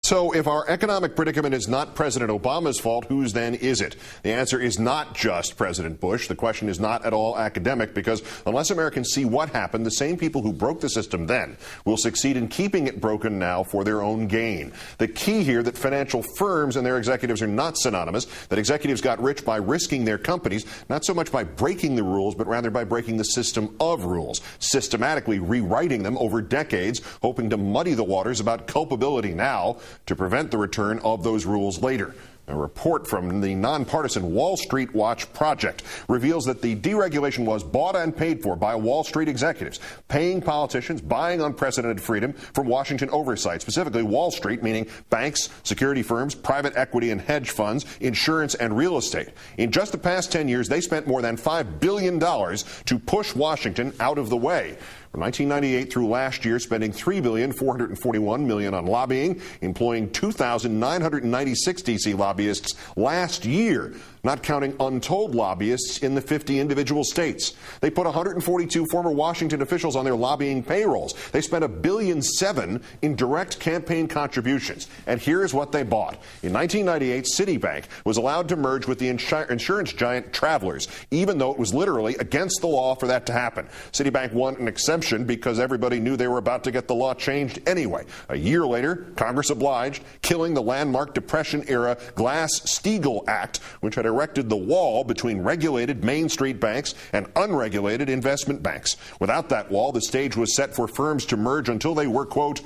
So if our economic predicament is not President Obama's fault, whose then is it? The answer is not just President Bush. The question is not at all academic, because unless Americans see what happened, the same people who broke the system then will succeed in keeping it broken now for their own gain. The key here that financial firms and their executives are not synonymous, that executives got rich by risking their companies, not so much by breaking the rules, but rather by breaking the system of rules, systematically rewriting them over decades, hoping to muddy the waters about culpability now to prevent the return of those rules later. A report from the nonpartisan Wall Street Watch Project reveals that the deregulation was bought and paid for by Wall Street executives, paying politicians, buying unprecedented freedom from Washington oversight, specifically Wall Street, meaning banks, security firms, private equity and hedge funds, insurance and real estate. In just the past 10 years, they spent more than $5 billion to push Washington out of the way. From 1998 through last year, spending $3,441 million on lobbying, employing 2,996 D.C. lobbyists last year, not counting untold lobbyists in the 50 individual states. They put 142 former Washington officials on their lobbying payrolls. They spent $1.7 billion in direct campaign contributions. And here's what they bought. In 1998, Citibank was allowed to merge with the insurance giant Travelers, even though it was literally against the law for that to happen. Citibank won an exception because everybody knew they were about to get the law changed anyway. A year later, Congress obliged, killing the landmark Depression-era Glass-Steagall Act, which had erected the wall between regulated Main Street banks and unregulated investment banks. Without that wall, the stage was set for firms to merge until they were, quote,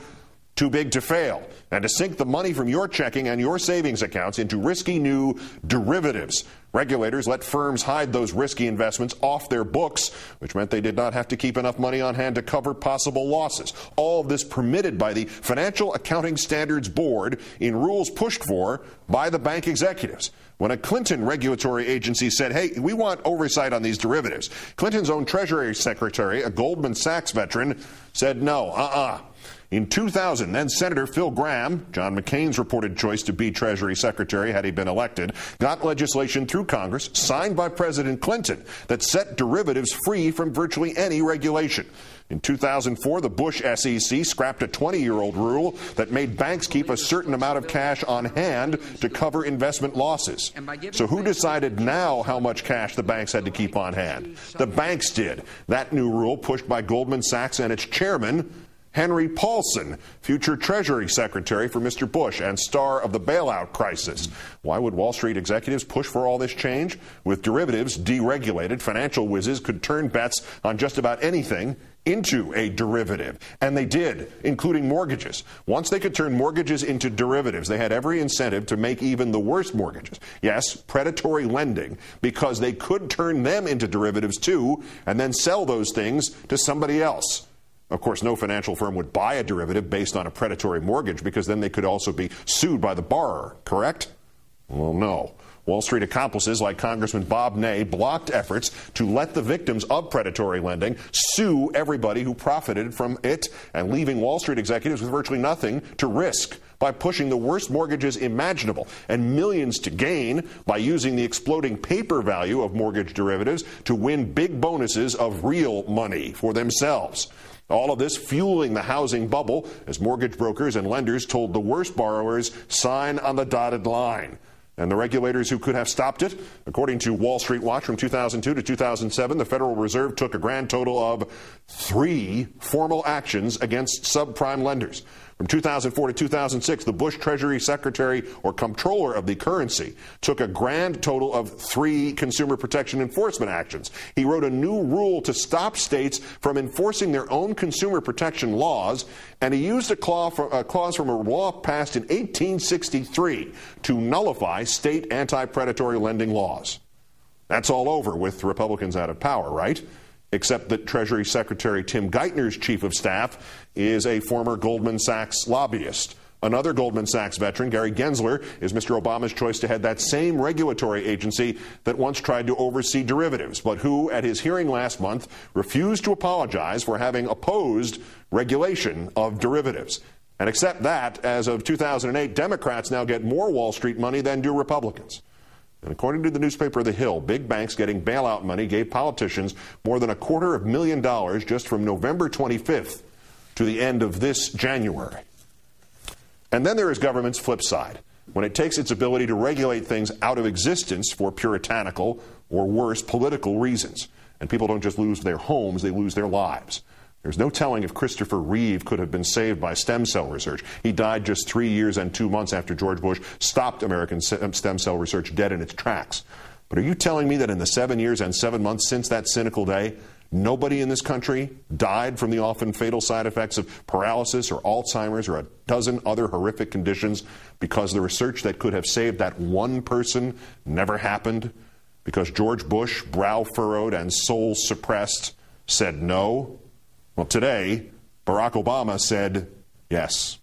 too big to fail, and to sink the money from your checking and your savings accounts into risky new derivatives. Regulators let firms hide those risky investments off their books, which meant they did not have to keep enough money on hand to cover possible losses. All of this permitted by the Financial Accounting Standards Board in rules pushed for by the bank executives. When a Clinton regulatory agency said, hey, we want oversight on these derivatives, Clinton's own Treasury Secretary, a Goldman Sachs veteran, said no, In 2000, then Senator Phil Gramm, John McCain's reported choice to be Treasury Secretary had he been elected, got legislation through Congress, signed by President Clinton, that set derivatives free from virtually any regulation. In 2004, the Bush SEC scrapped a 20-year-old rule that made banks keep a certain amount of cash on hand to cover investment losses. So who decided now how much cash the banks had to keep on hand? The banks did. That new rule, pushed by Goldman Sachs and its chairman, Henry Paulson, future Treasury Secretary for Mr. Bush and star of the bailout crisis. Why would Wall Street executives push for all this change? With derivatives deregulated, financial whizzes could turn bets on just about anything into a derivative. And they did, including mortgages. Once they could turn mortgages into derivatives, they had every incentive to make even the worst mortgages, yes, predatory lending, because they could turn them into derivatives too and then sell those things to somebody else. Of course, no financial firm would buy a derivative based on a predatory mortgage, because then they could also be sued by the borrower, correct? Well, no. Wall Street accomplices like Congressman Bob Ney blocked efforts to let the victims of predatory lending sue everybody who profited from it, and leaving Wall Street executives with virtually nothing to risk by pushing the worst mortgages imaginable and millions to gain by using the exploding paper value of mortgage derivatives to win big bonuses of real money for themselves. All of this fueling the housing bubble as mortgage brokers and lenders told the worst borrowers, sign on the dotted line. And the regulators who could have stopped it, according to Wall Street Watch, from 2002 to 2007, the Federal Reserve took a grand total of 3 formal actions against subprime lenders. From 2004 to 2006, the Bush Treasury Secretary or Comptroller of the Currency took a grand total of 3 consumer protection enforcement actions. He wrote a new rule to stop states from enforcing their own consumer protection laws, and he used a clause from a law passed in 1863 to nullify state anti-predatory lending laws. That's all over with Republicans out of power, right? Except that Treasury Secretary Tim Geithner's chief of staff is a former Goldman Sachs lobbyist. Another Goldman Sachs veteran, Gary Gensler, is Mr. Obama's choice to head that same regulatory agency that once tried to oversee derivatives, but who, at his hearing last month, refused to apologize for having opposed regulation of derivatives. And except that, as of 2008, Democrats now get more Wall Street money than do Republicans. And according to the newspaper The Hill, big banks getting bailout money gave politicians more than $250,000 just from November 25th to the end of this January. And then there is government's flip side, when it takes its ability to regulate things out of existence for puritanical or worse, political reasons. And people don't just lose their homes, they lose their lives. There's no telling if Christopher Reeve could have been saved by stem cell research. He died just 3 years and 2 months after George Bush stopped American stem cell research dead in its tracks. But are you telling me that in the 7 years and 7 months since that cynical day, nobody in this country died from the often fatal side effects of paralysis or Alzheimer's or a dozen other horrific conditions because the research that could have saved that one person never happened? Because George Bush, brow furrowed and soul suppressed, said no? Well, today, Barack Obama said yes.